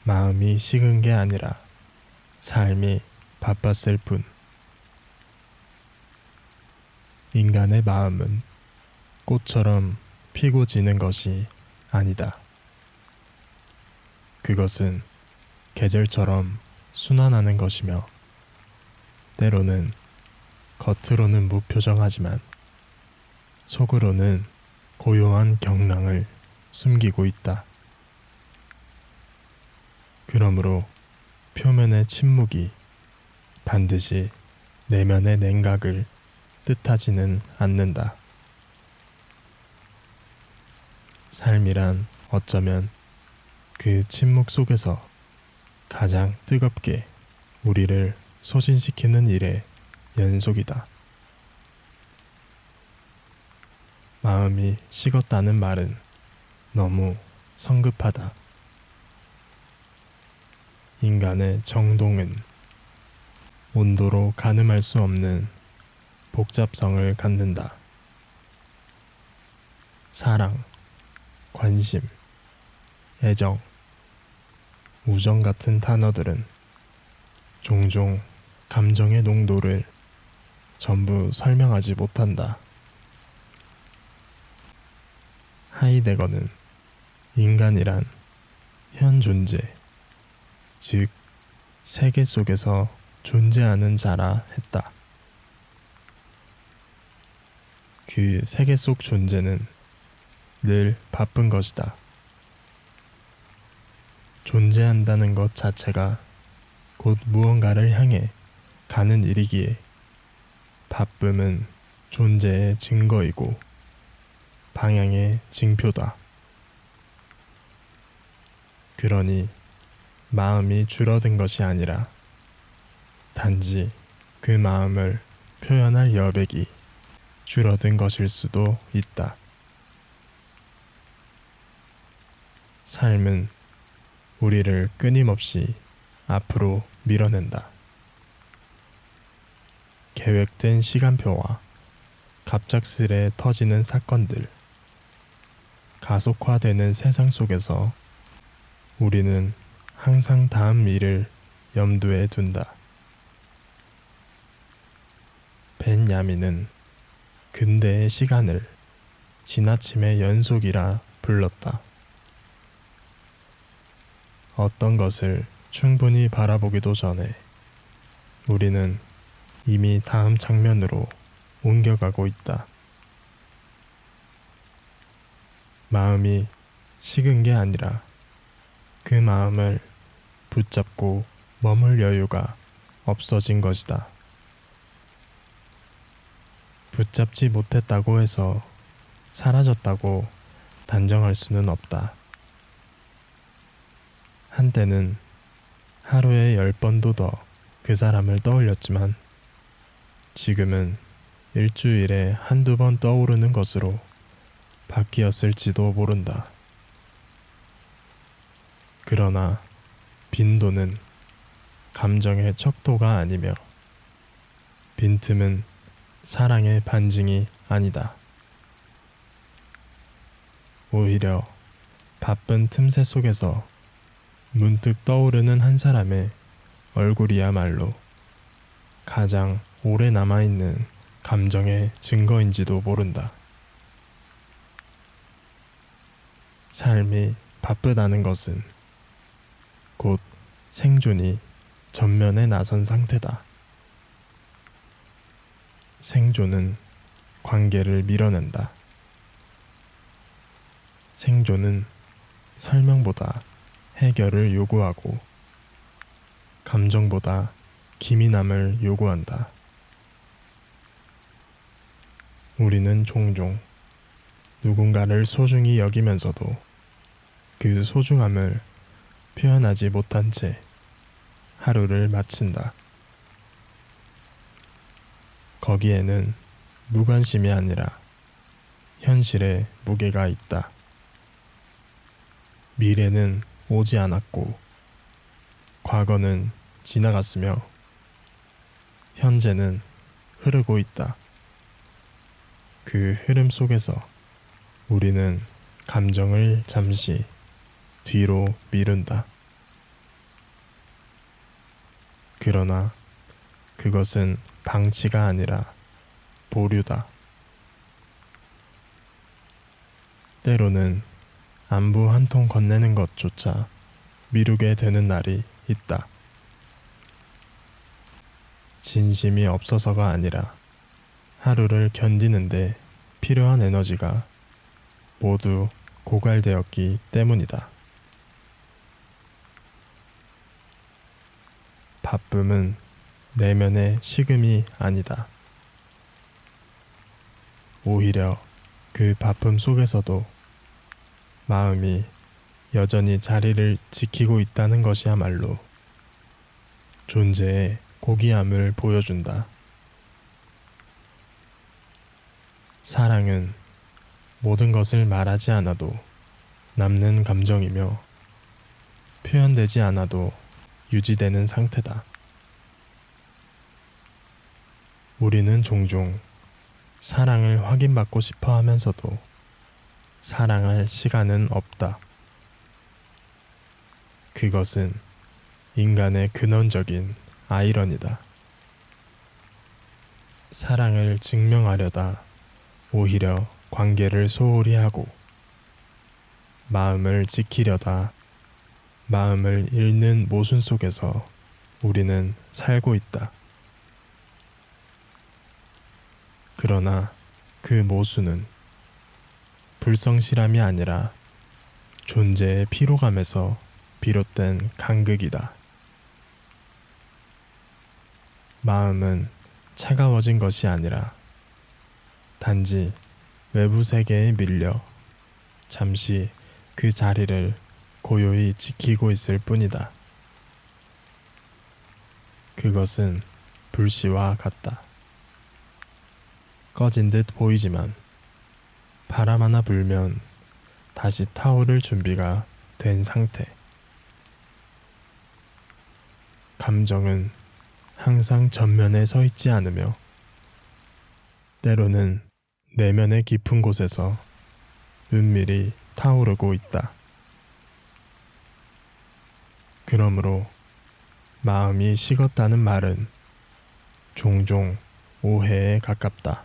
마음이 식은 게 아니라 삶이 바빴을 뿐. 인간의 마음은 꽃처럼 피고 지는 것이 아니다. 그것은 계절처럼 순환하는 것이며 때로는 겉으로는 무표정하지만 속으로는 고요한 경랑을 숨기고 있다. 그러므로 표면의 침묵이 반드시 내면의 냉각을 뜻하지는 않는다. 삶이란 어쩌면 그 침묵 속에서 가장 뜨겁게 우리를 소진시키는 일의 연속이다. 마음이 식었다는 말은 너무 성급하다. 인간의 정동은 온도로 가늠할 수 없는 복잡성을 갖는다. 사랑, 관심, 애정, 우정 같은 단어들은 종종 감정의 농도를 전부 설명하지 못한다. 하이데거는 인간이란 현 존재, 즉 세계 속에서 존재하는 자라 했다. 그 세계 속 존재는 늘 바쁜 것이다. 존재한다는 것 자체가 곧 무언가를 향해 가는 일이기에 바쁨은 존재의 증거이고 방향의 징표다. 그러니 마음이 줄어든 것이 아니라 단지 그 마음을 표현할 여백이 줄어든 것일 수도 있다. 삶은 우리를 끊임없이 앞으로 밀어낸다. 계획된 시간표와 갑작스레 터지는 사건들, 가속화되는 세상 속에서 우리는 항상 다음 일을 염두에 둔다. 벤야민은 근대의 시간을 지나침의 연속이라 불렀다. 어떤 것을 충분히 바라보기도 전에 우리는 이미 다음 장면으로 옮겨가고 있다. 마음이 식은 게 아니라 그 마음을 붙잡고 머물 여유가 없어진 것이다. 붙잡지 못했다고 해서 사라졌다고 단정할 수는 없다. 한때는 하루에 10번도 더 그 사람을 떠올렸지만 지금은 일주일에 한두 번 떠오르는 것으로 바뀌었을지도 모른다. 그러나 빈도는 감정의 척도가 아니며 빈틈은 사랑의 반증이 아니다. 오히려 바쁜 틈새 속에서 문득 떠오르는 한 사람의 얼굴이야말로 가장 오래 남아있는 감정의 증거인지도 모른다. 삶이 바쁘다는 것은 곧 생존이 전면에 나선 상태다. 생존은 관계를 밀어낸다. 생존은 설명보다 해결을 요구하고 감정보다 기민함을 요구한다. 우리는 종종 누군가를 소중히 여기면서도 그 소중함을 표현하지 못한 채 하루를 마친다. 거기에는 무관심이 아니라 현실의 무게가 있다. 미래는 오지 않았고 과거는 지나갔으며 현재는 흐르고 있다. 그 흐름 속에서 우리는 감정을 잠시 뒤로 미룬다. 그러나 그것은 방치가 아니라 보류다. 때로는 안부 한 통 건네는 것조차 미루게 되는 날이 있다. 진심이 없어서가 아니라 하루를 견디는데 필요한 에너지가 모두 고갈되었기 때문이다. 바쁨은 내면의 식음이 아니다. 오히려 그 바쁨 속에서도 마음이 여전히 자리를 지키고 있다는 것이야말로 존재의 고귀함을 보여준다. 사랑은 모든 것을 말하지 않아도 남는 감정이며 표현되지 않아도 유지되는 상태다. 우리는 종종 사랑을 확인받고 싶어 하면서도 사랑할 시간은 없다. 그것은 인간의 근원적인 아이러니다. 사랑을 증명하려다 오히려 관계를 소홀히 하고 마음을 지키려다 마음을 잃는 모순 속에서 우리는 살고 있다. 그러나 그 모순은 불성실함이 아니라 존재의 피로감에서 비롯된 간극이다. 마음은 차가워진 것이 아니라 단지 외부 세계에 밀려 잠시 그 자리를 고요히 지키고 있을 뿐이다. 그것은 불씨와 같다. 꺼진 듯 보이지만 바람 하나 불면 다시 타오를 준비가 된 상태. 감정은 항상 전면에 서 있지 않으며 때로는 내면의 깊은 곳에서 은밀히 타오르고 있다. 그러므로 마음이 식었다는 말은 종종 오해에 가깝다.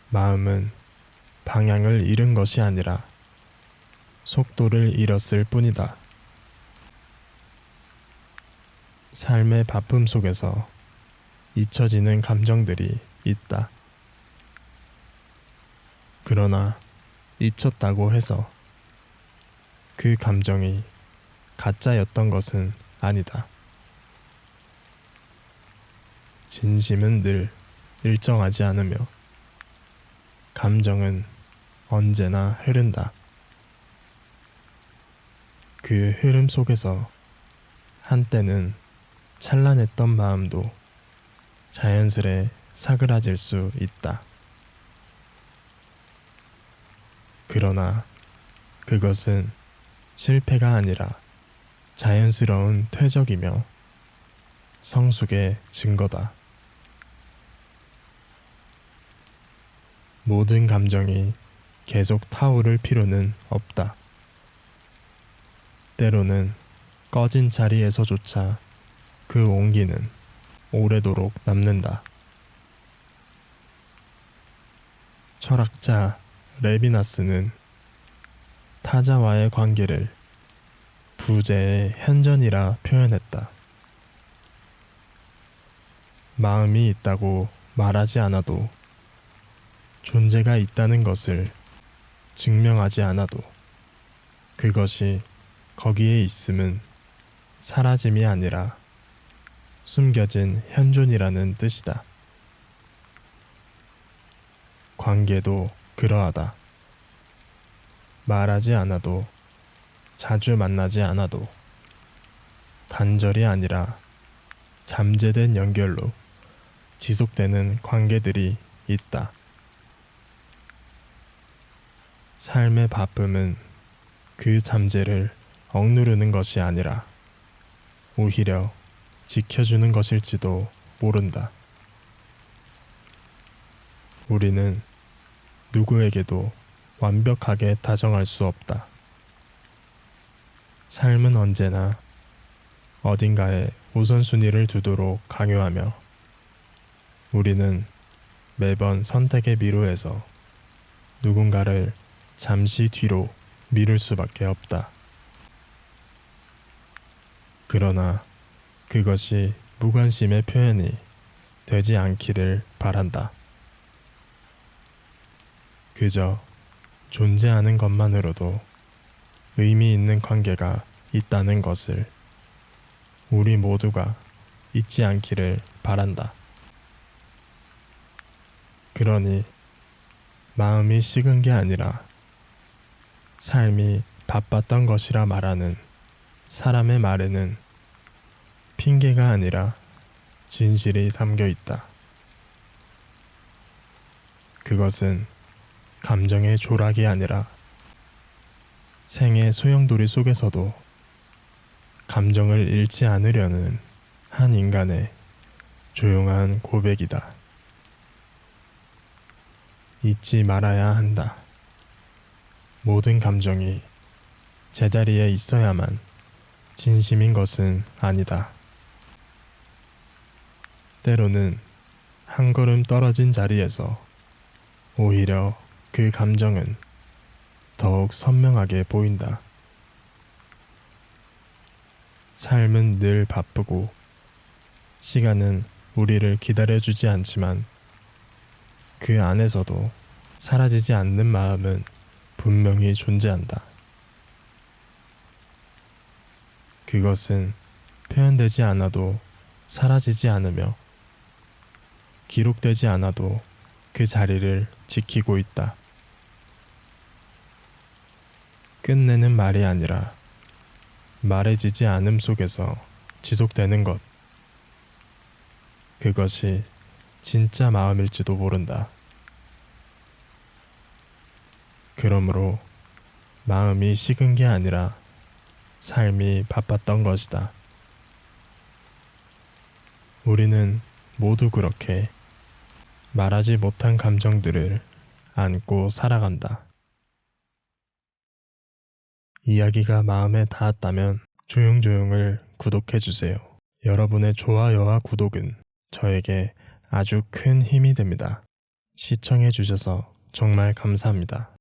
마음은 방향을 잃은 것이 아니라 속도를 잃었을 뿐이다. 삶의 바쁨 속에서 잊혀지는 감정들이 있다. 그러나 잊혔다고 해서 그 감정이 가짜였던 것은 아니다. 진심은 늘 일정하지 않으며 감정은 언제나 흐른다. 그 흐름 속에서 한때는 찬란했던 마음도 자연스레 사그라질 수 있다. 그러나 그것은 실패가 아니라 자연스러운 퇴적이며 성숙의 증거다. 모든 감정이 계속 타오를 필요는 없다. 때로는 꺼진 자리에서조차 그 온기는 오래도록 남는다. 철학자 레비나스는 타자와의 관계를 부재의 현전이라 표현했다. 마음이 있다고 말하지 않아도 존재가 있다는 것을 증명하지 않아도 그것이 거기에 있음은 사라짐이 아니라 숨겨진 현존이라는 뜻이다. 관계도 그러하다. 말하지 않아도 자주 만나지 않아도 단절이 아니라 잠재된 연결로 지속되는 관계들이 있다. 삶의 바쁨은 그 잠재를 억누르는 것이 아니라 오히려 지켜주는 것일지도 모른다. 우리는 누구에게도 완벽하게 다정할 수 없다. 삶은 언제나 어딘가에 우선순위를 두도록 강요하며 우리는 매번 선택의 미로에서 누군가를 잠시 뒤로 미룰 수밖에 없다. 그러나 그것이 무관심의 표현이 되지 않기를 바란다. 그저 존재하는 것만으로도 의미 있는 관계가 있다는 것을 우리 모두가 잊지 않기를 바란다. 그러니 마음이 식은 게 아니라 삶이 바빴던 것이라 말하는 사람의 말에는 핑계가 아니라 진실이 담겨 있다. 그것은 감정의 조락이 아니라 생의 소용돌이 속에서도 감정을 잃지 않으려는 한 인간의 조용한 고백이다. 잊지 말아야 한다. 모든 감정이 제자리에 있어야만 진심인 것은 아니다. 때로는 한 걸음 떨어진 자리에서 오히려 그 감정은 더욱 선명하게 보인다. 삶은 늘 바쁘고 시간은 우리를 기다려주지 않지만 그 안에서도 사라지지 않는 마음은 분명히 존재한다. 그것은 표현되지 않아도 사라지지 않으며 기록되지 않아도 그 자리를 지키고 있다. 끝내는 말이 아니라 말해지지 않음 속에서 지속되는 것. 그것이 진짜 마음일지도 모른다. 그러므로 마음이 식은 게 아니라 삶이 바빴던 것이다. 우리는 모두 그렇게 말하지 못한 감정들을 안고 살아간다. 이야기가 마음에 닿았다면 조용조용을 구독해주세요. 여러분의 좋아요와 구독은 저에게 아주 큰 힘이 됩니다. 시청해주셔서 정말 감사합니다.